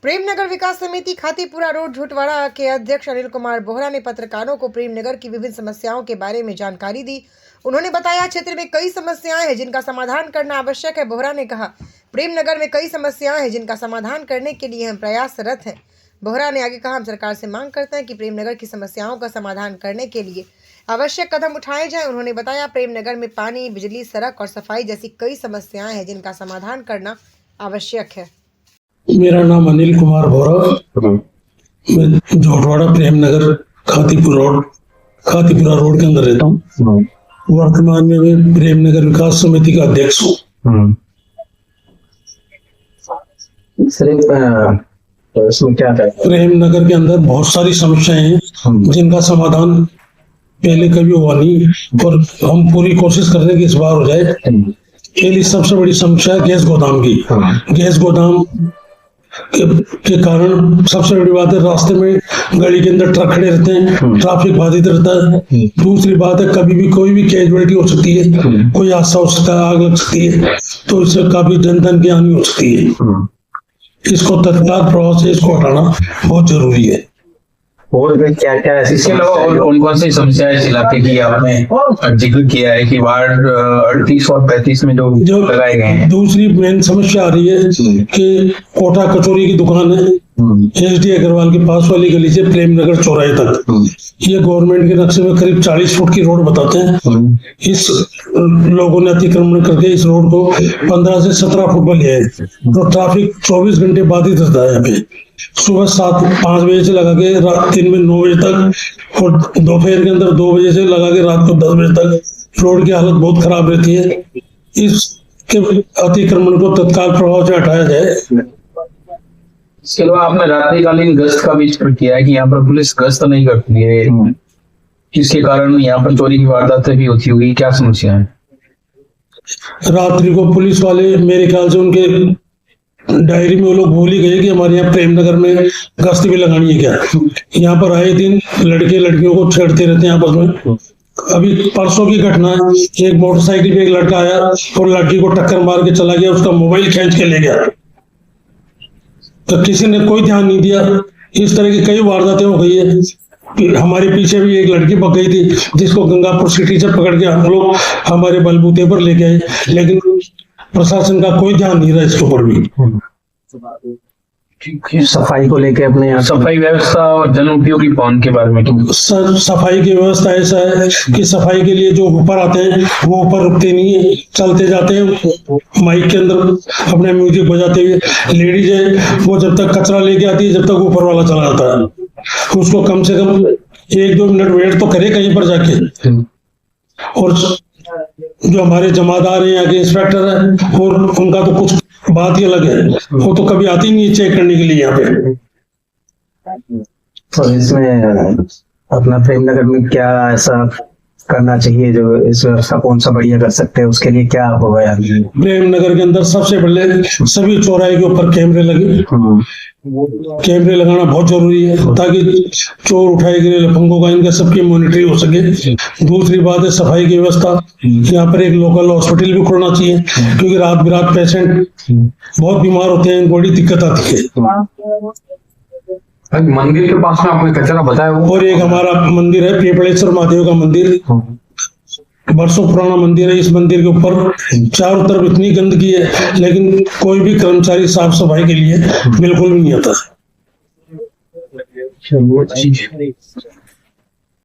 प्रेमनगर विकास समिति खातीपुरा रोड झूटवाड़ा के अध्यक्ष अनिल कुमार बोहरा ने पत्रकारों को प्रेमनगर की विभिन्न समस्याओं के बारे में जानकारी दी। उन्होंने बताया क्षेत्र में कई समस्याएं हैं जिनका समाधान करना आवश्यक है। बोहरा ने कहा प्रेमनगर में कई समस्याएं हैं जिनका समाधान करने के लिए हम प्रयासरत हैं। बोहरा ने आगे कहा हम सरकार से मांग करते हैं कि प्रेमनगर की समस्याओं का समाधान करने के लिए आवश्यक कदम उठाए जाएं। उन्होंने बताया प्रेमनगर में पानी, बिजली, सड़क और सफाई जैसी कई समस्याएं हैं जिनका समाधान करना आवश्यक है। मेरा नाम अनिल कुमार बोहरा, मैं झूटवाड़ा प्रेमनगर खातीपुरा रोड के अंदर रहता हूँ। वर्तमान में मैं प्रेमनगर विकास समिति का अध्यक्ष हूँ। प्रेमनगर के अंदर बहुत सारी समस्याएं हैं जिनका समाधान पहले कभी हुआ नहीं और हम पूरी कोशिश कर रहे हैं कि इस बार हो जाए। पहली सबसे बड़ी समस्या है गैस गोदाम की। गैस गोदाम के कारण सबसे बड़ी बात है रास्ते में गली के अंदर ट्रक खड़े रहते हैं, ट्रैफिक बाधित रहता है। दूसरी बात है कभी भी कोई भी कैजुअलिटी हो सकती है, कोई हादसा हो सकता है, आग लग सकती है, तो इससे काफी जनधन की हानि हो सकती है। इसको तत्काल प्रभाव से इसको हटाना बहुत जरूरी है। और क्या क्या इसके अलावा और कौन कौन सी समस्या इस इलाके की आपने जिक्र किया है कि वार्ड 38 और 35 में जो लगाए गए हैं? दूसरी मेन समस्या आ रही है कि कोटा कचौरी की दुकान है एसडी अग्रवाल के पास वाली गली से प्रेमनगर चौराहे तक। ये गवर्नमेंट के नक्शे में करीब 40 फुट की रोड बताते हैं। इस लोगों ने अतिक्रमण करके इस रोड को 15 से 17 फुट पर लिया है, तो ट्रैफिक 24 घंटे बाधित रहता है यहाँ पे। सुबह 5 बजे से लगा के रात 3 में 9 बजे तक और दोपहर के अंदर 2 बजे से लगा के रात को 10 बजे तक रोड की हालत बहुत खराब रहती है। इसके अतिक्रमण को तत्काल प्रभाव से हटाया जाए। इसके अलावा आपने रात्रिकालीन गश्त का भी जिक्र किया है कि यहाँ पर पुलिस गश्त नहीं करती है, जिसके कारण यहाँ पर चोरी की वारदातें भी होती होगी। क्या समस्या है? रात्रि को पुलिस वाले मेरे ख्याल से उनके डायरी में वो लोग भूल ही गए कि हमारे यहाँ प्रेमनगर में गश्त भी लगानी है क्या। यहाँ पर आए दिन लड़के लड़कियों को छेड़ते रहते हैं आपस में। अभी परसों की घटना है, एक मोटरसाइकिल पे एक लड़का आया और लड़की को टक्कर मार के चला गया, उसका मोबाइल खींच के ले गया, तो किसी ने कोई ध्यान नहीं दिया। इस तरह की कई वारदातें हो गई है। हमारे पीछे भी एक लड़की पक गई थी जिसको गंगापुर सिटी से पकड़ के हम लोग हमारे बलबूते पर लेके आए, लेकिन प्रशासन का कोई ध्यान नहीं रहा इसके ऊपर भी। सफाई को लेके अपने यहाँ सफाई व्यवस्था और जन उपयोगी भवन के बारे में सफाई की व्यवस्था ऐसा है कि सफाई के लिए जो ऊपर आते हैं वो ऊपर रुकते नहीं है, चलते जाते हैं माइक के अंदर अपने म्यूजिक बजाते हुए। लेडीज है वो जब तक कचरा लेके आती है जब तक ऊपर वाला चला जाता है, उसको कम से कम 1-2 मिनट वेट तो करे कहीं पर जाके। और जो हमारे जमादार हैं यहाँ के इंस्पेक्टर है और उनका तो कुछ बात ही अलग है, वो तो कभी आती नहीं चेक करने के लिए यहाँ पे। तो इसमें अपना प्रेमनगर में क्या ऐसा करना चाहिए जो इस व्यवस्था कौन सा बढ़िया कर सकते हैं, उसके लिए क्या होगा यार? प्रेमनगर के अंदर सबसे पहले सभी चौराहे के ऊपर कैमरे लगे। कैमरे लगाना बहुत जरूरी है ताकि चोर उठाए गए लफंगों का इनका सबकी मॉनिटरिंग हो सके। दूसरी बात है सफाई की व्यवस्था। यहाँ पर एक लोकल हॉस्पिटल भी खुलना चाहिए क्योंकि रात बिरात पेशेंट बहुत बीमार होते हैं, बड़ी दिक्कत आती है। मंदिर के पास में आपने कचरा बताया और एक हमारा मंदिर है पेपड़ेश्वर महादेव का मंदिर, बरसों पुराना मंदिर है। इस मंदिर के ऊपर चारों तरफ इतनी गंदगी है लेकिन कोई भी कर्मचारी साफ सफाई के लिए बिल्कुल भी नहीं आता।